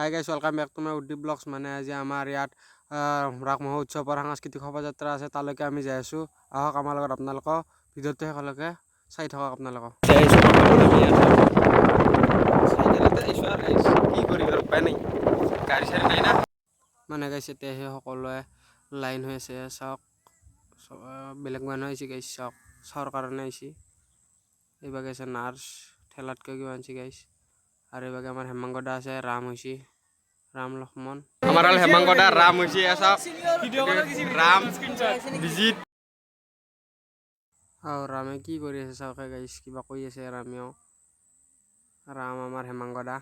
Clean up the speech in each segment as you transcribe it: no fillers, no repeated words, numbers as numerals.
High guys, welcome back to my woody blogs. মানে আজি আমাৰ ইয়াত ৰাস মহোৎসৱৰ সাংস্কৃতিক শোভাযাত্ৰা আছে, তালৈকে আমি যাই আছোঁ। আহক আমাৰ লগত, আপোনালোকক ভিডিঅ'টো শেষলৈকে চাই থাকক। আপোনালোকক মানে গাইছে এতিয়া সেই সকলোৱে লাইন হৈ আছে। চাওক, বেলেগ মানুহ আহিছে গাইছ, চাওক চাবৰ কাৰণে আহিছে। এইবাৰ গাইছে নাৰ্ছ ঠেলাতকৈ কিবা আনিছে গাইছ। আৰু এইভাগে আমাৰ হেমাংগদা আছে, ৰাম হৈছে, ৰাম লক্ষ্মণ আমাৰ হেমাংগদা ৰাম হৈছে। ৰাম বিজিত আৰু ৰামে কি কৰি আছে চাওক গাইছ, কিবা কৈ আছে ৰামেও। ৰাম আমাৰ হেমাংগদা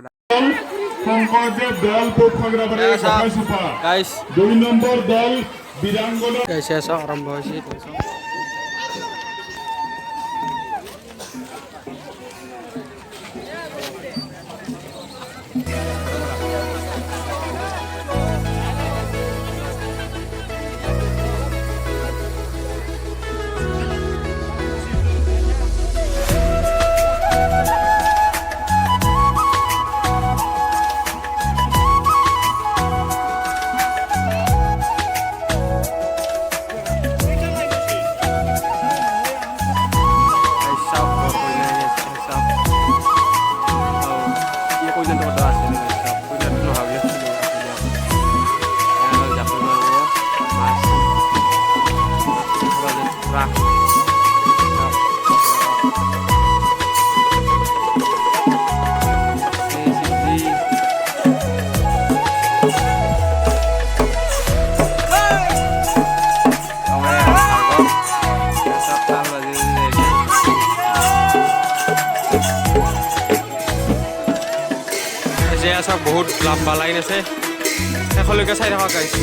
শংকৰদেৱ দল পোখাগ্ৰাবাৰী গোসাইচোপা গাইছ 2 নম্বৰ দল বীৰাংগনা গাইছে চাওক আৰম্ভ হৈছে। বহুত লম্বা লাইন আছে, শেষলৈকে চাই থাকক গাইছ।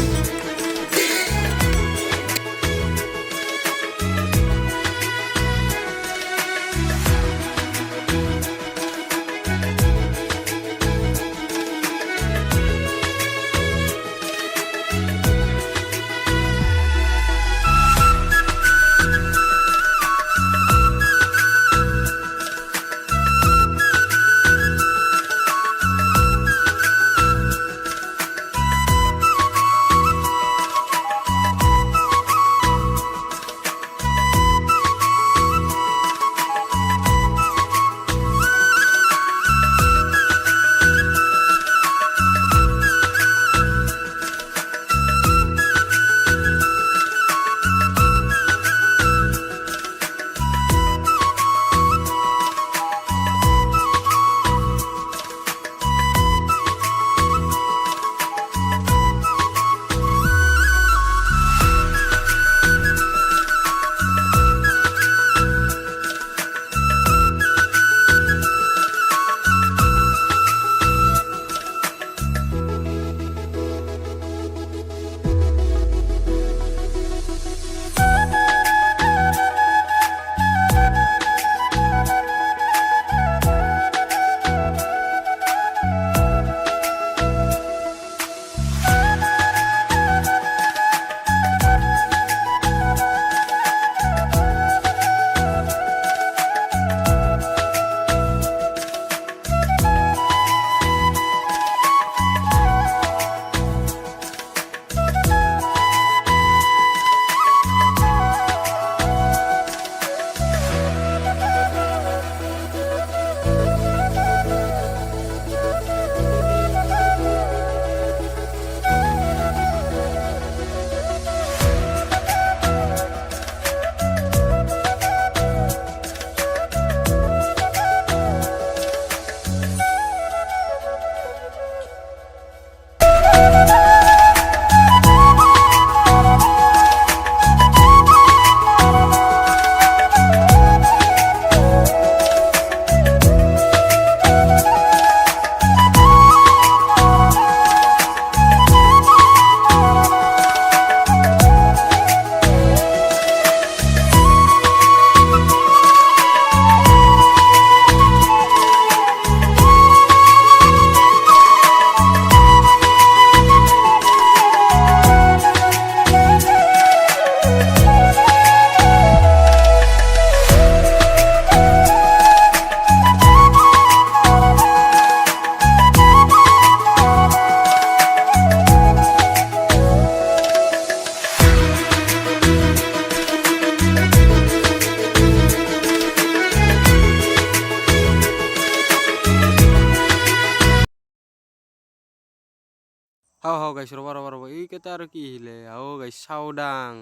গাইছ ৰ'ব এইকেইটা আৰু কি আহিলে গাইছ চাউদাং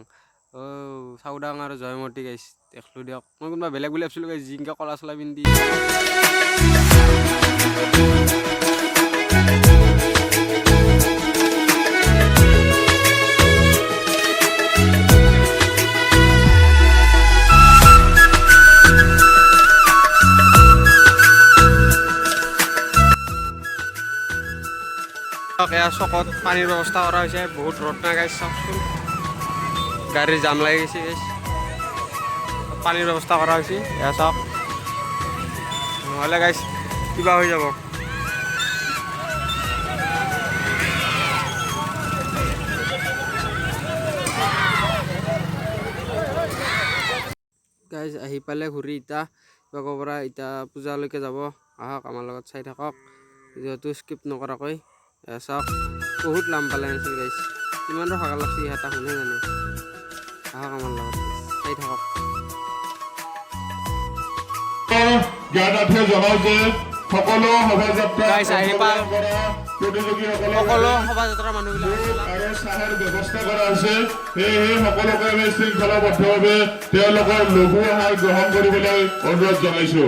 চাউদাং আৰু জয়মতী গাইছ দেখলোঁ দিয়ক মই কোনোবা বেলেগ বুলি ভাবিছিলোঁ গাইছ জিংকা কলা চলা পিন্ধি এয়া চকত পানীৰ ব্যৱস্থা কৰা হৈছে বহুত ৰ'দ নাই গাইছ চাওকচোন গাড়ীৰ জাম লাগি গৈছে গাইছ পানীৰ ব্যৱস্থা কৰা হৈছে এয়া চাওক নহ'লে গাইছ কিবা হৈ যাব গাইছ আহি পালে ঘূৰি ইবাকৰ পৰা এতিয়া পূজালৈকে যাব আহক আমাৰ লগত চাই থাকক যিহেতু স্কিপ নকৰাকৈ চাওক বহুত লাম পালে আনিছিল গাইছ কিমান ভাগৰ লাগছে ইহঁতে শুনে জানে আহক আমাৰ লগত চাই থাকক জ্ঞাতাৰ্থে জনাও যে সকলো শোভাযাত্ৰা গাইছ আহি পাল সকলো শোভাযাত্ৰাৰ মানুহবিলাক আৰু চাহৰ ব্যৱস্থা কৰা হৈছে সেয়েহে সকলোকে আমি শৃংখলাবদ্ধভাৱে তেওঁলোকৰ লঘু আহাৰ গ্ৰহণ কৰিবলৈ অনুৰোধ জনাইছো